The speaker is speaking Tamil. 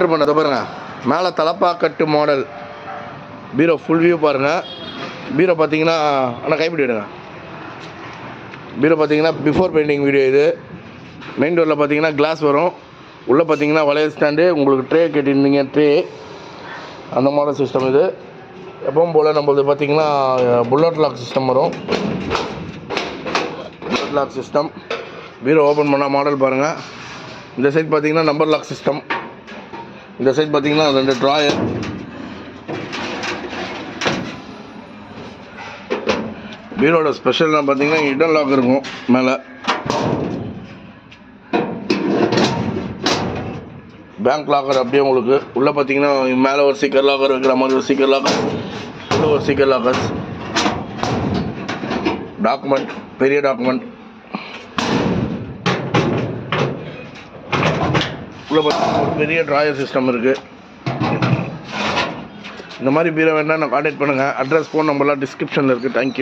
ஆர்டர் பண்ணதை பாருங்கள். மேலே தலப்பாக்கட்டு மாடல் பீரோ ஃபுல் வியூ பாருங்கள். பீரோ பார்த்தீங்கன்னா ஆனால் கைப்பிடி விடுங்க. பீரோ பார்த்தீங்கன்னா பிஃபோர் பெயிண்டிங் வீடியோ இது. மெயின் டோரில் பார்த்தீங்கன்னா கிளாஸ் வரும். உள்ளே பார்த்தீங்கன்னா வளையல் ஸ்டாண்டு, உங்களுக்கு ட்ரே கேட்டிருந்தீங்க, ட்ரே அந்த மாடல் சிஸ்டம் இது. எப்பவும் போல் நம்மளது பார்த்தீங்கன்னா புல்லட் லாக் சிஸ்டம் வரும். Bullet lock system. Bureau open பண்ணால் மாடல் பாருங்கள். இந்த சைட் பார்த்தீங்கன்னா நம்பர் லாக் சிஸ்டம். இந்த சைட் பார்த்தீங்கன்னா 2 ட்ராயர். பீரோட ஸ்பெஷல்லாம் பார்த்தீங்கன்னா இடன் லாக் இருக்கும் மேலே. பேங்க் லாக்கர் அப்படியே உங்களுக்கு உள்ளே பார்த்தீங்கன்னா மேலே ஒரு ஸ்டிக்கர் லாக்கர் வைக்கிற மாதிரி ஒரு ஸ்டிக்கர் லாக்கர், உள்ளே ஒரு ஸ்டிக்கர் லாக்கர்ஸ். டாக்குமெண்ட், பெரிய டாக்குமெண்ட். உள்ளே பார்த்தீங்கன்னா ஒரு பெரிய ட்ராயர் சிஸ்டம் இருக்குது. இந்த மாதிரி பீரோ வேணால் நான் கான்டாக்ட் பண்ணுங்கள். அட்ரஸ், ஃபோன் நம்பர்லாம் டிஸ்கிரிப்ஷனில் இருக்குது. தேங்க்யூ.